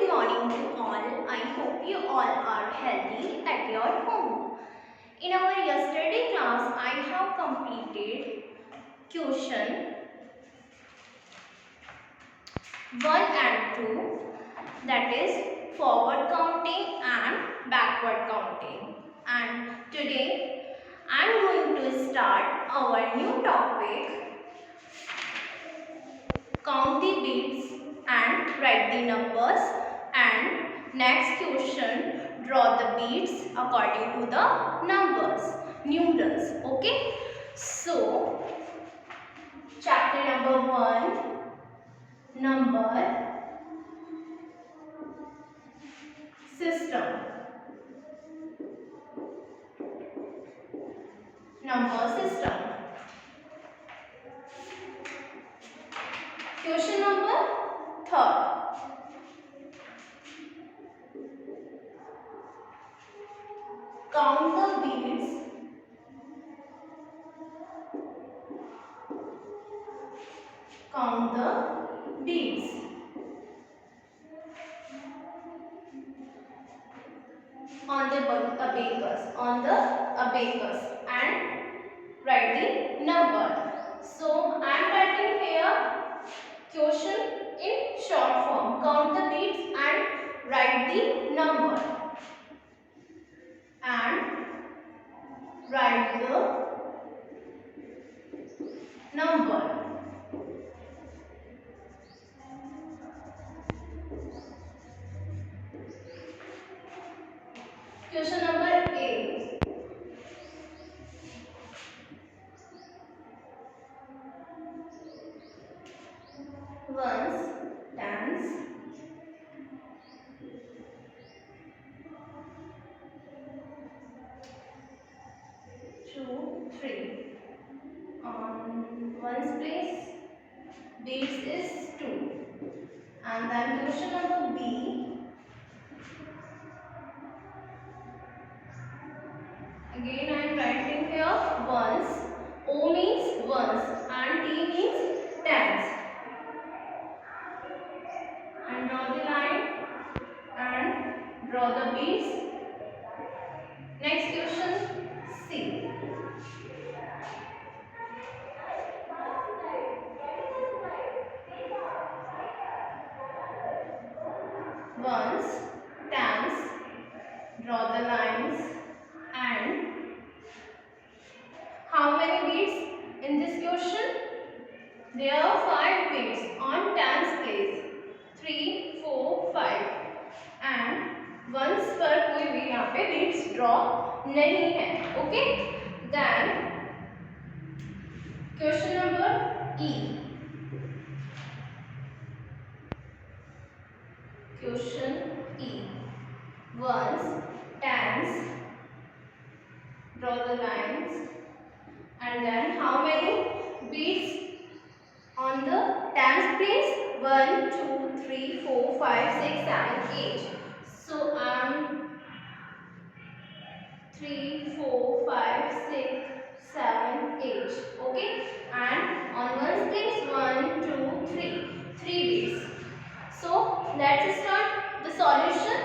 good morning to all. I hope you all are healthy at your home. In our yesterday class, I have completed question 1 and 2, that is forward counting and backward counting. And today I am going to start our new topic, count the beats and write the numbers, and next question, draw the beats according to the numerals. Okay, so chapter number 1, number system. Question number 3rd, count the beats on the abacus and write the number. So I am writing here question in short form. Count the beats and write the number. Question number 8. Ones, tens, two, three. On ones place, beats is 2. And then question number B. Again I am writing here ones. O means ones and T means tens. And draw the line and draw the beats. Next question C. Ones, tens, draw the lines, and how many beats in this question? There are 5 beats on tens place. 3, 4, 5 and ones पर कोई भी यहाँ पे beats draw नहीं है. Okay? Then question number E. Question E. Ones, tens, draw the lines, and then how many beats on the tens place? 1, 2, 3, 4, 5, 6, 7, 8. So 3, 4, 5, 6, 7, 8. Okay, and on ones place 1, 2, 3. 3 beats. So let's start the solution.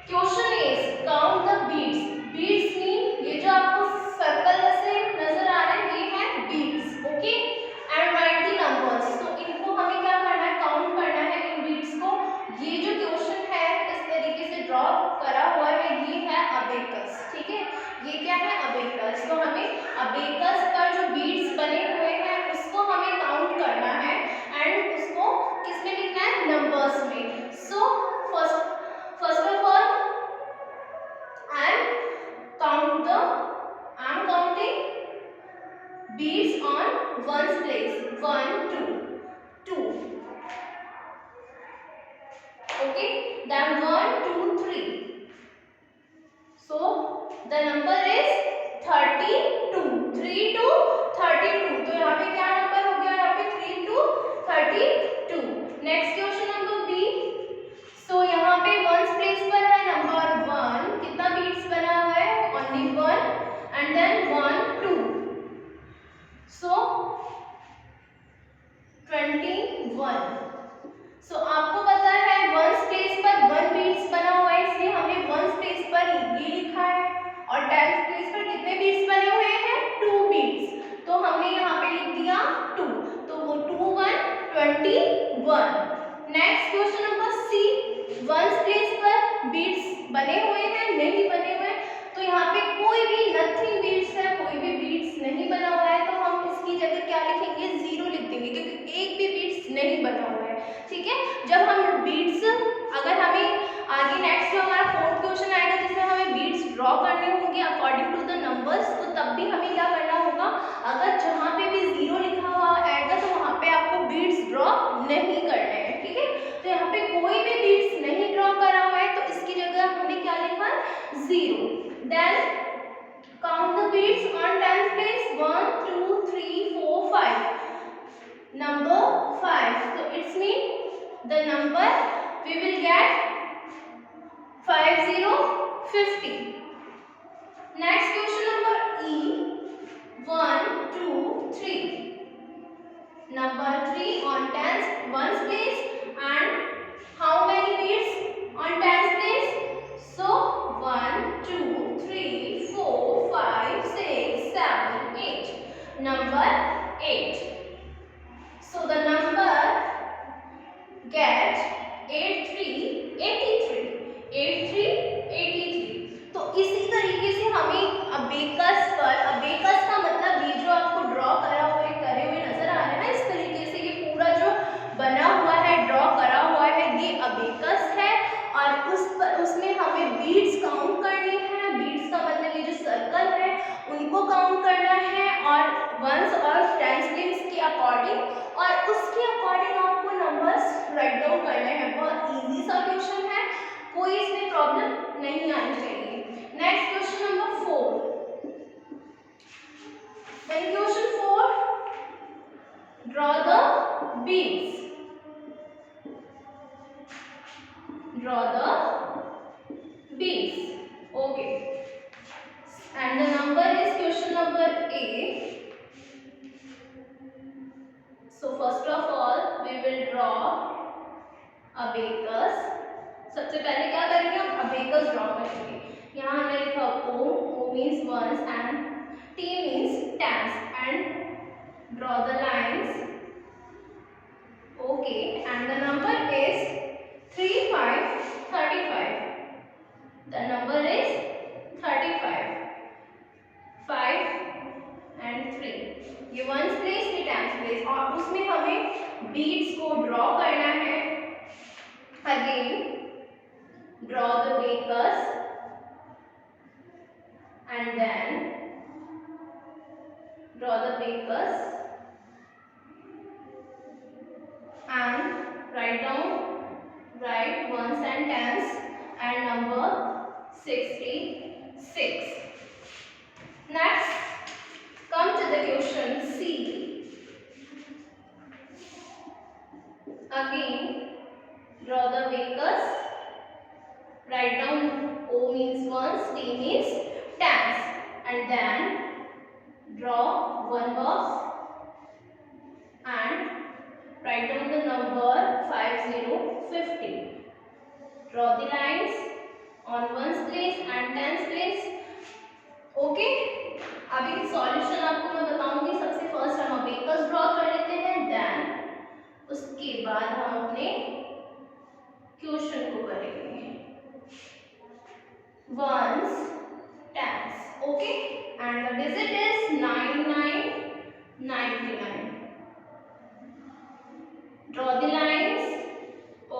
Question is count the beats. Beats mean ये जो आपको circle जैसे नजर आ रहे हैं ये है beats. Okay, and write the numbers. तो इनको हमें क्या करना है? काउंट करना है इन beats को. ये जो क्वेश्चन है इस तरीके से ड्रॉ करा हुआ है, ये है अबेकस. ठीक है, ये क्या है? अबेकस. तो हमें अबेकस पर जो beats बने हुए हैं उसको हमें काउंट करना है एंड उसको किसमें लिखना है? नंबर्स में. सो फर्स्ट ऑफ ऑल तो यहाँ पे कोई भी नथिंग बीट्स है, कोई भी बीट्स नहीं बना हुआ है, तो हम इसकी जगह क्या लिखेंगे, 0 लिख देंगे, क्योंकि एक भी बीट्स नहीं बना हुआ है। ठीक है, जब हम बीट्स, अगर हमें आगे नेक्स्ट जो हमारा फोर्थ क्वेश्चन आएगा जिसमें हमें बीट्स ड्रॉ करने होंगे अकॉर्डिंग टू द नंबर्स, तो तब भी हमें क्या करना होगा, अगर जहाँ पे भी 0 लिखा हुआ आएगा तो वहाँ पे आपको बीट्स ड्रॉ नहीं करना है। ठीक है, तो यहाँ पे कोई भी बीट्स नहीं ड्रॉ करा हुआ है, तो इसकी जगह हमने क्या लिखा, 0। Then count the beads on tens place, 1 2 3 4 5, number 5, so it's mean the number we will get 50 50. Next question number E, 1 2 3, number 3 on tens ones place, and how many beads on tens place, so 1 2 3 4 5 6 7 8, number 8, so the number get 83 83 83 83। तो इसी तरीके से हमें abacus पर, abacus का मतलब ये जो आपको ड्रॉ करा हुआ है, करे हुए नजर आ रहे हैं ना, इस तरीके से ये पूरा जो बना हुआ है, ड्रॉ करा हुआ है, ये अबेकस है, और उस पर उसमें हमें बीट्स काउंट करनी है। बीट्स का मतलब ये जो सर्कल है उनको काउंट करना है, और वंस और टेंस प्लेस के अकॉर्डिंग, और उसके अकॉर्डिंग आपको नंबर्स राइट डाउन करने हैं। बहुत इजी सा क्वेश्चन है, कोई इसमें प्रॉब्लम नहीं आनी चाहिए। Next question number 4, then question 4, draw the beads, draw the beads, okay, and the number is question number A, so first of all we will draw abacus। सबसे पहले क्या करेंगे, हम अबेकस ड्रॉ करेंगे। यहाँ हमने लिखा O, O means ones and T means tens, and draw the lines, okay, and the number is 3 5 35, the number is 35, 5 and 3, ये वंस प्लेस, ये टेंस प्लेस, और उसमें हमें बीट्स को ड्रॉ करना है। Again draw the abacus, and then draw the abacus and write down, write ones and tens and number 66. Next, come to the question C. Again draw the abacus, write down O means ones, T means tens, and then draw one box and write down the number 50 50, draw the lines on ones place and tens place, okay। अभी solution आपको मैं बताऊंगी। सबसे first हम abacus draw कर लेते हैं, then उसके बाद हम अपने क्वेश्चन को करेंगे। Ones, tens, okay, and the digit is 9999. Draw the lines,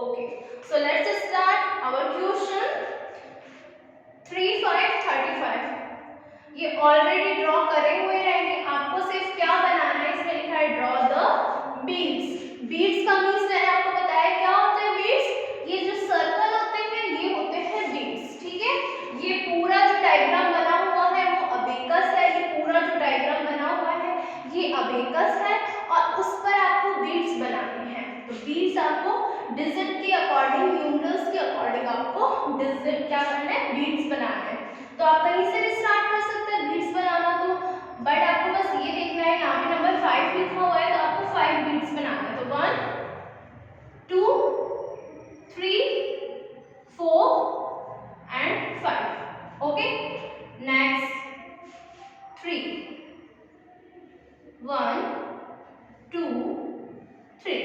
okay, so let's start our question। 3 5 35, ये ऑलरेडी ड्रॉ करे हुए रहेंगे, आपको सिर्फ क्या बनाना है, इसमें लिखा है ड्रॉ द बीट्स। बीट्स का मीन्स मैंने आपको बताया क्या होता है बीट्स, ये जो सर्कल होते हैं ये होते हैं बीट्स। ठीक है, ये पूरा जो डायग्राम बना हुआ है वो अबेकस है, ये पूरा जो डायग्राम बना हुआ है ये अबेकस है, और उस पर आपको बीट्स बनाने हैं। तो बीट्स आपको डिजिट के अकॉर्डिंग, न्यूमरल्स के अकॉर्डिंग आपको डिजिट क्या करना है, बीट्स बनाना है। तो आप कहीं से भी स्टार्ट कर सकते हैं बीट्स बनाना, तो बट आपको बस ये देखना है, यहाँ पे नंबर 5 लिखा हुआ है तो आपको 5 बीट्स बनाना है। तो 1 2 3 4 and 5, okay। Next 3 1 2 3,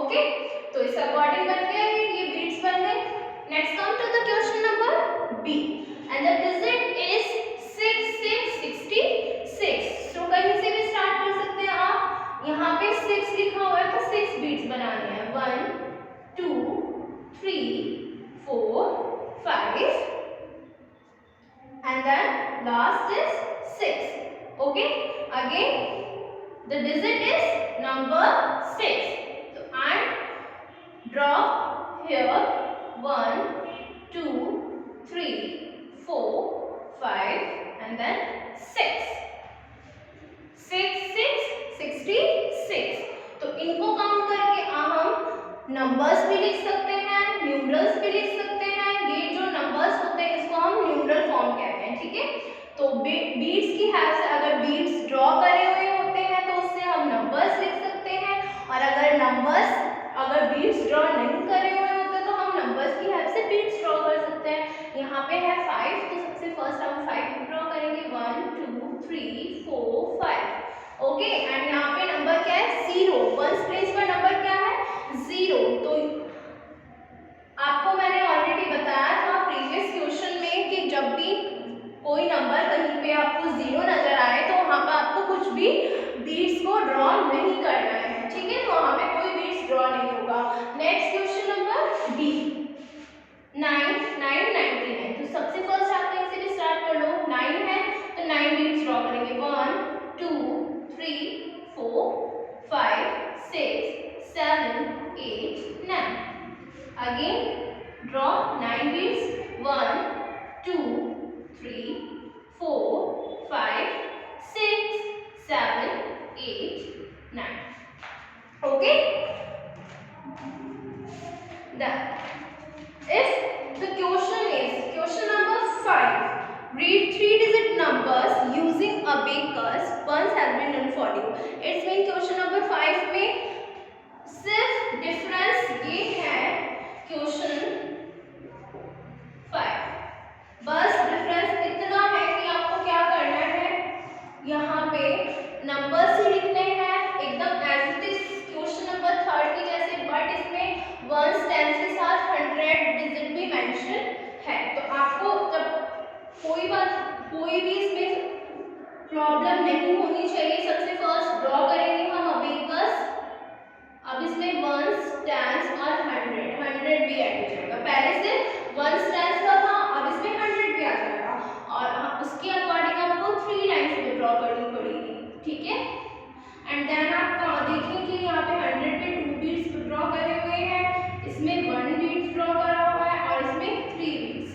okay। तो इस अकॉर्डिंग बन गए, ये बीट्स बन गए। Next come to the question number B, and the digit is and then last is 6. Okay, again the digit is number 6. So and draw here 1, 2, 3, 4, 5 and then 6. 66। तो इनको count करके हम नंबर्स भी लिख सकते हैं, न्यूमरल्स भी लिख सकते हैं। ये जो नंबर्स होते हैं इसको हम न्यूमरल फॉर्म कहते हैं, ठीक है। तो बीट्स की हेल्प से अगर बीट्स ड्रॉ करे हुए होते हैं तो उससे हम नंबर्स लिख सकते हैं, और अगर बीट्स ड्रॉ नहीं करे हुए होते तो हम नंबर्स की हेल्प से बीट्स ड्रॉ कर सकते हैं। यहाँ पे है 5, तो सबसे फर्स्ट हम 5 ड्रॉ करेंगे, 1 2 3 4 5। ओके, एंड यहाँ पे नंबर क्या है, 0। वंस प्लेस पर नंबर क्या है, 0। तो आपको मैंने ऑलरेडी बताया था प्रीवियस क्वेश्चन में कि जब भी कोई नंबर कहीं पे आपको 0 नजर आए तो वहां पे आपको कुछ भी बीट्स को ड्रॉ नहीं करना है, ठीक है। तो वहां पे कोई बीट्स ड्रॉ नहीं होगा। Next question number D, 9 9 99। तो सबसे फर्स्ट आप यहीं से भी स्टार्ट कर लो, 9 है तो 9 बीट्स ड्रॉ करेंगे, 1 2 3 4 5 6 7 8 9। Again draw 9 beads, 1 2 3 4 5 6 7 8 9। Okay, if the question is question number 5, read 3-digit numbers using abacus, once has been done for you। It's mean question number 5 में सिर्फ डिफरेंस ये है क्वेश्चन 5, बस डिफरेंस इतना है कि आपको क्या करना है, यहाँ पे नंबर्स ही लिखने हैं एकदम as it is question number 3 की जैसे, बट इसमें वंस टेंस के साथ 100 डिजिट भी मेंशन है। तो आपको जब कोई भी इसमें प्रॉब्लम नहीं होनी चाहिए। सबसे फर्स्ट ड्रॉ करेंगे हम अबेकस। अब इसमें वंस टेंस और 100 भी ऐड हो जाएगा। पहले से वंस टेंस का था, अब इसमें 100 भी आ जाएगा, और उसके अकॉर्डिंग आपको 3 लाइंस में ड्रॉ करनी पड़ेगी, ठीक है। एंड देन आप देखें कि यहाँ पे 100 पे 2 बीट्स ड्रॉ करे हुए हैं, इसमें 1 बीट ड्रॉ करा हुआ है और इसमें 3 बीट्स,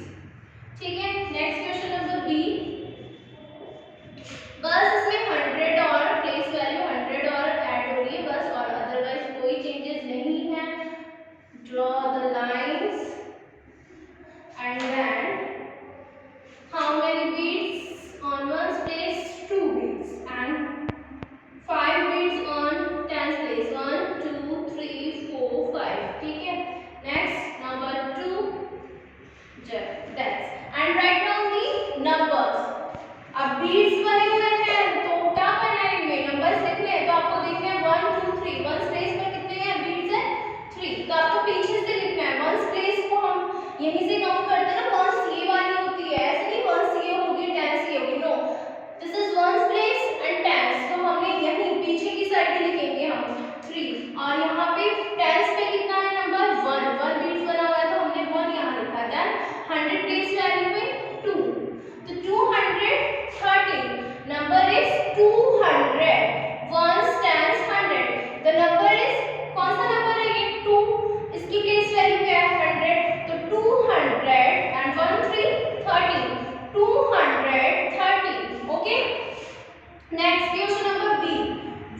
ठीक है। नेक्स्ट क्वेश्चन नंबर बी, बस इसमें 100 और प्लेस वैल्यू 100 और ऐड हो रही है बस, और अदरवाइज कोई चेंजेस नहीं है। Draw the lines and then how many beads on ones place, 2 beads and 5 beads on tens place, 1 2 3 4 5, ठीक है। Next number 2, that's and write down the numbers. अब बीट्स बने हुए हैं तो क्या करना है, इनमें नंबर्स लिखने हैं। तो आपको देखना है 1 2 3, वंस प्लेस पर कितने हैं बीट्स है, 3। तो आपको पीछे से लिखना है। वंस प्लेस को हम यहीं से काउंट करते हैं ना, वंस ये वाली होती है, ऐसे नहीं वंस ये होगी टेंस ये होगी, no, this is ones place and tens. तो हमने यहीं पीछे की साइड लिखेंगे हम 3, और यहाँ पे टेंस पे कितना है नंबर 1 बीट्स बना हुआ है तो हमने 1 यहाँ लिखा। देन 100 प्लेस वैल्यू पे 2, तो 213 number is 200, once tens 100, the number is, कौन सा नंबर है ये 2, इसकी प्लेस वैल्यू क्या है 100, तो 200 and 1 3 13, 230। Okay, next question number B,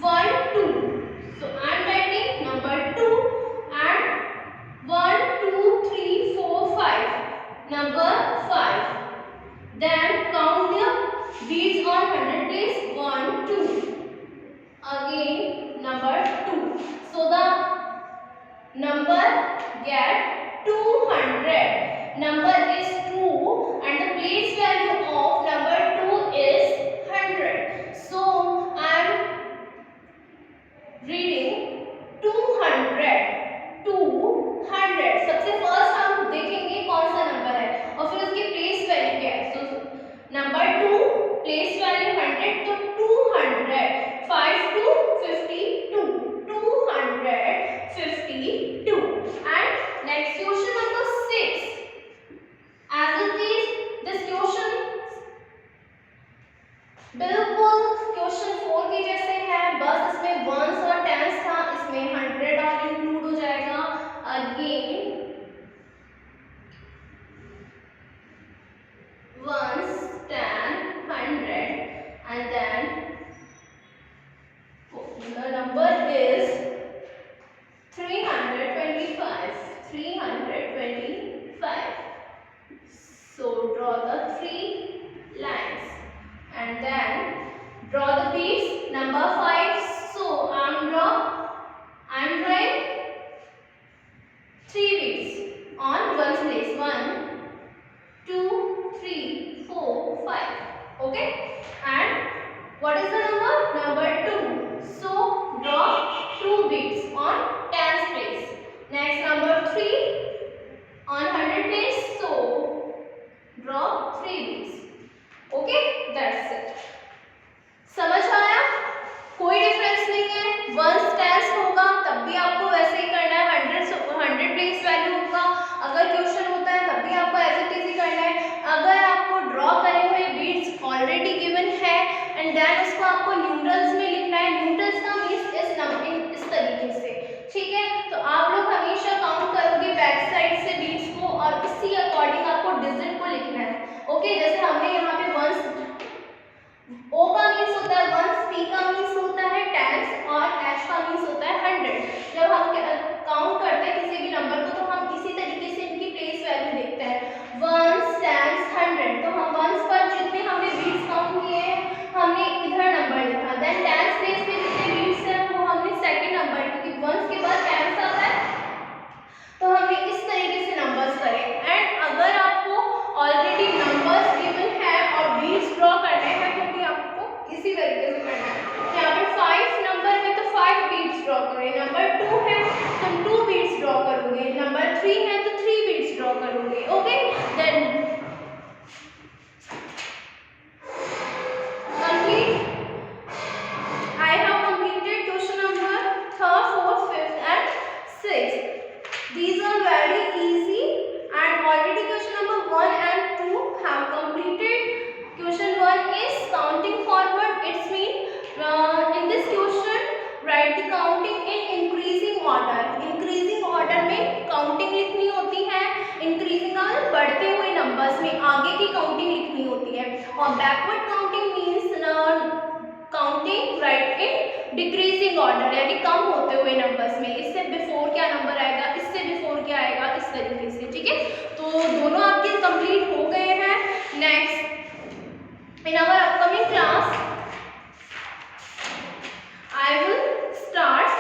1 2। So I am writing number 2 and 1 2 3 4 5, number 5। Then count the beads on 100 place, 1 2, again number 2. So the number get 200, number is 2 and the place value of number 2 is 100. So I am reading 200, 200। सबसे first हम देखेंगे कौन सा number है और फिर उसकी place value क्या है। सो नंबर 2 प्लेस वैल्यू 100, तो 200, 5 2 52, 252। एंड नेक्स्ट क्वेश्चन नंबर 6, बिल्कुल क्वेश्चन 4 के जैसे है, बस इसमें वंस और टेंस था, इसमें 100 और इंक्लूड हो जाएगा। Again ones 10 100 and then the number is 325 325. So draw the 3 lines and then draw the beads number 5. So I'm drawing 3 beads on one's place. 1 2 3 4 5. Okay, and what is the number 2? So draw 2 beads on tens place. Next number 3 on 100 place, so draw 3 beads. Okay, that's it. समझ आया? कोई difference नहीं है, ones tense होगा तब भी आपको वैसे ही करना है, 100 प्लेस वैल्यू होगा, अगर क्वेश्चन होता है तब भी आपको एज इट इज ही करना है। अगर आपको ड्रॉ करे हुए बीड्स ऑलरेडी गिवन है एंड देन उसको आपको न्यूमरल्स में लिखना है, न्यूमरल्स का मींस इस तरीके से, ठीक है। तो आप लोग हमेशा काउंट करोगे बैक साइड से बीड्स को और इसी अकॉर्डिंग आपको डिजिट को लिखना है। ओके, जैसे हमने यहाँ पे वंस ओ का मीन्स होता है वंस, पी का मीन्स होता है टेंस और एच का मीन्स होता है 100। जब हम काउंट करते हैं किसी भी नंबर को तो हम इसी तरीके से इनकी प्लेस वैल्यू देखते हैं, वंस टेंस 100। तो हम वंस पर जितने हमने बीट्स काउंट किए हैं हमने इधर नंबर लिखा, देन टेंस प्लेस पे जितने बीट्स हैं वो हमने सेकंड नंबर, क्योंकि वंस के बाद टेंस आता है तो हमने इस तरीके से नंबर्स करे। एंड अगर आपको ऑलरेडी नंबर्स गिवन है और बीट्स ड्रॉ करने हैं तो भी आपको इसी तरीके से करना है। यहाँ पर 5 नंबर है तो 5 बीट्स ड्रॉ करें, नंबर 2 है तो 2 बीट्स ड्रॉ करोगे, नंबर 3 है तो 3 बीट्स ड्रॉ करोगे। Okay, then complete. I have completed question number 3rd, 4th, 5th and 6th. These are very easy and already question number 1 and 2 have completed. Question 1 is counting forward. It's mean in this question write the counting in increasing order. Increasing order में counting लिखनी होती है, increasing order बढ़ते हुए numbers में आगे की counting लिखनी होती है, और backward counting means counting right in decreasing order, यानी कम होते हुए नंबर्स में, इससे बिफोर क्या नंबर आएगा, इससे बिफोर क्या आएगा, इस तरीके से, ठीक है। तो दोनों आपके कंप्लीट हो गए हैं। Next in our upcoming class I will start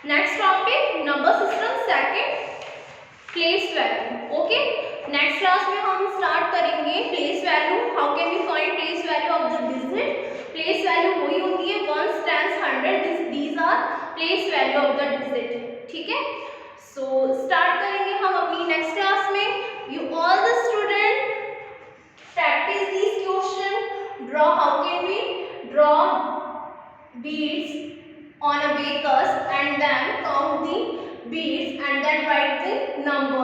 next topic number system second, place value. Okay, next class में हम स्टार्ट करेंगे place value, how can we find place value of the digit. Place value वही होती है ones tens 100, these are place value of the digit, ठीक है। So start करेंगे हम अपनी नेक्स्ट क्लास में। You all the student practice this question, draw how can we draw beads on a bakers and then count the beads and then write the number